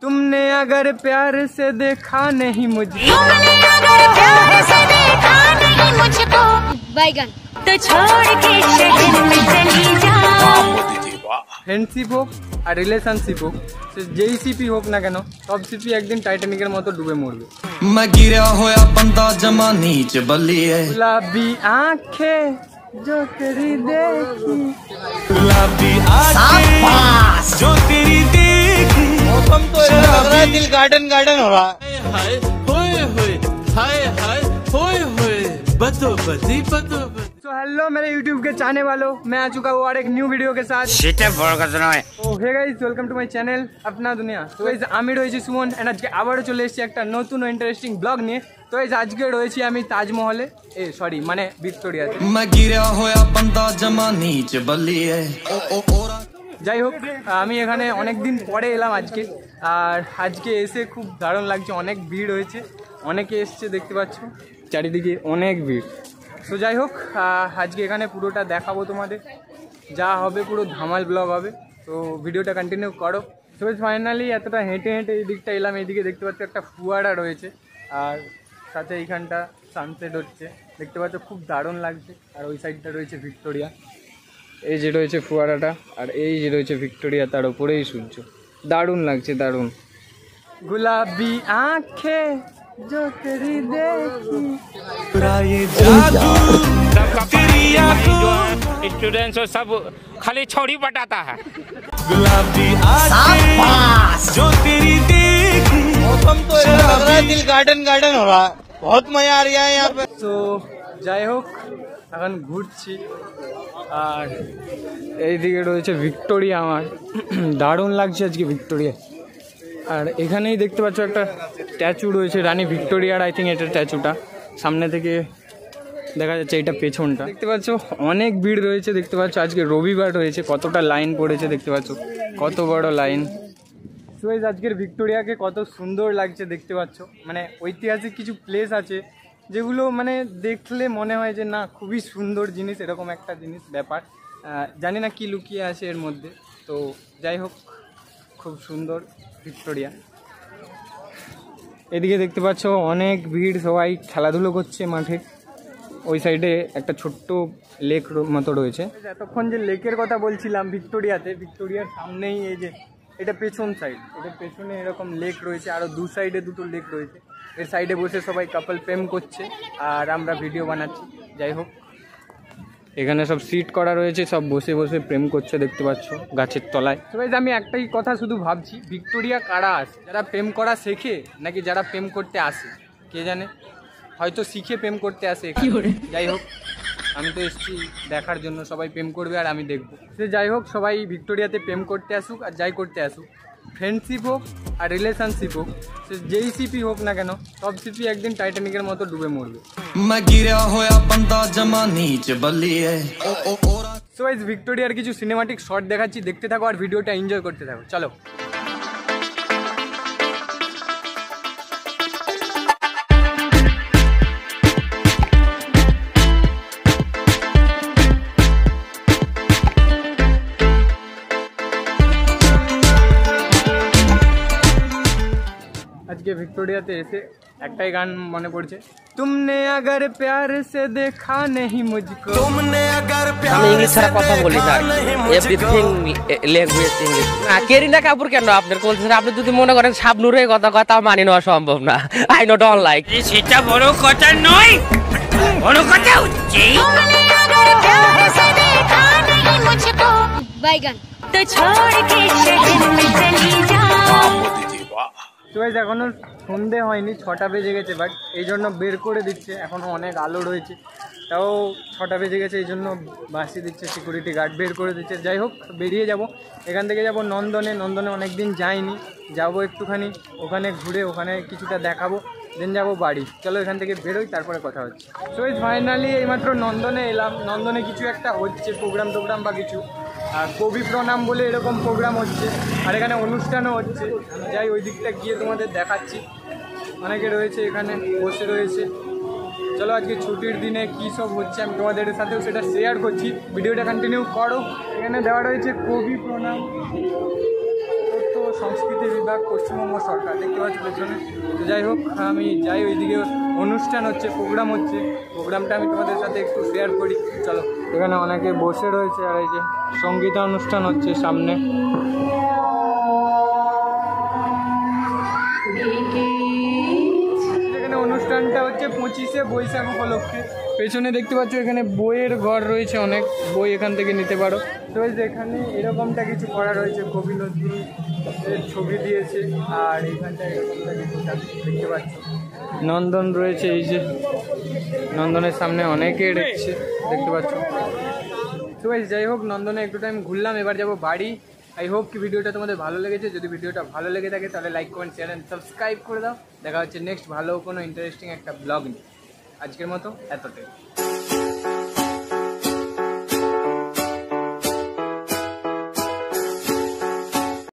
तुमने अगर प्यार से देखा नहीं मुझको, तुमने अगर प्यार से देखा नहीं मुझको, बैगन तो छोड़ के शहर में चली जा। फ्रेंडशिप হোক আর রিলেশনশিপ হোক, সে যেই সিপি হোক না কেন, সব সিপি একদিন টাইটানিকের মতো ডুবে মরবে। मैं गिरा होया बंदा जमा नीच बलिए, गुलाबी आंखें जो तेरी देखी, गुलाबी आंखें जो तेरी देखी, मौसम तो ऐसा लग रहा है दिल गार्डन गार्डन हो रहा है। हाय होए होए, हाय हाय होए होए, बतो बती बतो बती। तो हेलो मेरे YouTube के चाहने वालों, मैं आ चुका हूँ और एक न्यू वीडियो के साथ। तो hey guys, welcome to my channel अपना दुनिया। तो गाइस আমি রয়েছি সুমন এন্ড আজকে আবারও চলে এসেছি একটা নতুন ও ইন্টারেস্টিং ব্লগ নিয়ে। তো গাইস আজকে রয়েছি আমি তাজমহলে, সরি মানে ভিক্টোরিয়াতে। मैं गिरा होया बंदा जमा नीच बलिए। যাই হোক, আমি এখানে অনেক দিন পরে এলাম আজকে, আর আজকে এসে খুব দারুণ লাগছে। অনেক ভিড় হয়েছে, অনেকে এসছে, দেখতে পাচ্ছ চারিদিকে অনেক ভিড়। তো যাই হোক, আজকে এখানে পুরোটা দেখাবো তোমাদের, যা হবে পুরো ধামাল ব্লগ হবে। তো ভিডিওটা কন্টিনিউ করো। তো ফাইনালি এতটা হেঁটে হেঁটে এই দিকটা এলাম, এইদিকে দেখতে পাচ্ছ একটা ফুয়ারা রয়েছে, আর সাথে এইখানটা সানসেট হচ্ছে, দেখতে পাচ্ছ খুব দারুণ লাগছে। আর ওই সাইডটা রয়েছে ভিক্টোরিয়া, এই যে রয়েছে ফুয়ারাটা, আর এই যে রয়েছে ভিক্টোরিয়া, তার উপরেই সূর্য। দারুণ লাগছে, দারুণ। গুলাবি আঁখে जो तेरी देखी, ये जादू तेरी आंखों, स्टूडेंट्स सब खाली छौड़ी बटाता है। गुलाबी आंखें जो तेरी देखी, मौसम तो ऐसा लग रहा है दिल गार्डन गार्डन हो रहा है। बहुत मजा आ रहा है यहाँ पे। তো যাই হোক, এখন ঘুরছি, আর এইদিকে রয়েছে ভিক্টোরিয়া। আমার দারুণ লাগছে আজকে ভিক্টোরিয়া। আর এখানেই দেখতে পাচ্ছ একটা স্ট্যাচু রয়েছে রানী ভিক্টোরিয়ার, আই থিঙ্ক এটা স্ট্যাচুটা সামনে থেকে দেখা যাচ্ছে, এটা পেছনটা দেখতে পাচ্ছ। অনেক ভিড় রয়েছে, দেখতে পাচ্ছ আজকে রবিবার রয়েছে, কতটা লাইন পড়েছে দেখতে পাচ্ছ, কত বড় লাইন। তো আজকের ভিক্টোরিয়াকে কত সুন্দর লাগছে দেখতে পাচ্ছ। মানে ঐতিহাসিক কিছু প্লেস আছে যেগুলো মানে দেখলে মনে হয় যে না, খুবই সুন্দর জিনিস, এরকম একটা জিনিস ব্যাপার। জানি না কি লুকিয়ে আছে এর মধ্যে। তো যাই হোক, খুব সুন্দর ভিক্টোরিয়া। এদিকে দেখতে পাচ্ছ অনেক ভিড়, সবাই খেলাধুলো করছে মাঠে। ওই সাইডে একটা ছোট্ট লেক মতো রয়েছে। এতক্ষণ যে লেকের কথা বলছিলাম ভিক্টোরিয়াতে, ভিক্টোরিয়ার সামনেই এই যে এটা পেছন সাইড, এটা পেছনে এরকম লেক রয়েছে, আরও দু সাইডে দুটো লেক রয়েছে। এর সাইডে বসে সবাই কাপল প্রেম করছে, আর আমরা ভিডিও বানাচ্ছি। যাই হোক, এখানে সব সিট করা রয়েছে, সব বসে বসে প্রেম করছে দেখতে পাচ্ছ গাছের তলায়। তো গাইস আমি একটাই কথা শুধু ভাবছি, ভিক্টোরিয়া কারা আসে? যারা প্রেম করা শেখে নাকি যারা প্রেম করতে আসে? কে জানে, হয়তো শিখে প্রেম করতে আসে। যাই হোক, আমি তো এসেছি দেখার জন্য, সবাই প্রেম করবে আর আমি দেখবো। সে যাই হোক, সবাই ভিক্টোরিয়াতে প্রেম করতে আসুক আর যাই করতে আসুক, ফ্রেন্ডশিপ হোক আর রিলেশনশিপ হোক, সে যেই সিপি হোক না কেন, সব সিপি একদিন টাইটানিকের মতো ডুবে মরবে। मैं गिरा होया बंदा जमा नीच बलिए। সো গাইস, ভিক্টোরিয়ার কিছু সিনেমাটিক শট দেখাচ্ছি, দেখতে থাকো আর ভিডিওটা এনজয় করতে থাকো। চলো। আজকে ভিক্টোরিয়াতে এসে একটাই গান মনে পড়ছে, তুমনে আগর প্যার সে দেখা নেহি মুঝকো, तुमने अगर আমি ইংলিশ ছাড়া কথা বলি না, এভরিথিং ল্যাঙ্গুয়েজ ইংলিশ। না, কেরিনা কাপুর কেন আপনার বলছেন? আপনি যদি মনে করেন শাবনূরের কথা কথা মানি নেওয়া সম্ভব না। I know don't like. সেটা বড় কথা নয়, বড় কথা হচ্ছে तुमने अगर प्यार से देखा नहीं मुझको, बैगन तो छोड़ के शहर में चली जा। তো গাইস এখনো সন্ধে হয়নি, 6টা বেজে গেছে, বাট এই জন্য বের করে দিচ্ছে, এখনও অনেক আলো রয়েছে, তাও 6টা বেজে গেছে, এই জন্য বাসি দিচ্ছে, সিকিউরিটি গার্ড বের করে দিচ্ছে। যাই হোক, বেরিয়ে যাব, এখান থেকে যাব নন্দনে। নন্দনে অনেক দিন যাইনি, যাব একটুখানি ওখানে ঘুরে, ওখানে কিছুটা দেখাবো, দেন যাব বাড়ি। চলো এখান থেকে বেরোই, তারপরে কথা হচ্ছে। সো ফাইনালি এইমাত্র নন্দনে এলাম। নন্দনে কিছু একটা হচ্ছে, প্রোগ্রাম টোগ্রাম বা কিছু, আর কবি প্রণাম বলে এরকম প্রোগ্রাম হচ্ছে, আর এখানে অনুষ্ঠানও হচ্ছে। যাই ওই দিকটা গিয়ে তোমাদের দেখাচ্ছি, অনেকে রয়েছে এখানে বসে রয়েছে। চলো আজকে ছুটির দিনে কী সব হচ্ছে আমি তোমাদের সাথেও সেটা শেয়ার করছি, ভিডিওটা কন্টিনিউ করো। এখানে দেওয়া রয়েছে কবি প্রণাম, তো সংস্কৃতি বিভাগ, পশ্চিমবঙ্গ সরকার। দেখতে পাচ্ছি পেছনে। তো যাই হোক, আমি যাই, ওইদিকে অনুষ্ঠান হচ্ছে, প্রোগ্রাম হচ্ছে, প্রোগ্রামটা আমি তোমাদের সাথে একটু শেয়ার করি। চলো। এখানে অনেকে বসে রয়েছে, আর এই যে সঙ্গীতানুষ্ঠান হচ্ছে সামনে। এখানে অনুষ্ঠানটা হচ্ছে 25শে বৈশাখ উপলক্ষে। পেছনে দেখতে পাচ্ছ এখানে বইয়ের ঘর রয়েছে, অনেক বই এখান থেকে নিতে পারো। তো এই যে এখানে এরকমটা কিছু করা রয়েছে, কবি নজরুলের ছবি দিয়েছে, আর এইখানটা এরকমটা কিছু দেখতে পাচ্ছ। নন্দন রয়েছে, এই যে নন্দনের সামনে অনেকে রেখেছে, দেখতে পাচ্ছ। তো যাই হোক, নন্দনে একটু টাইম ঘুরলাম, এবার যাবো বাড়ি। আই হোপ কি ভিডিওটা তোমাদের ভালো লেগেছে। যদি ভিডিওটা ভালো লেগে থাকে তাহলে like, comment, share and subscribe করে দাও। দেখা হচ্ছে নেক্সট ভালো কোনো ইন্টারেস্টিং একটা ব্লগ নিয়ে। আজকের মতো এতটাই।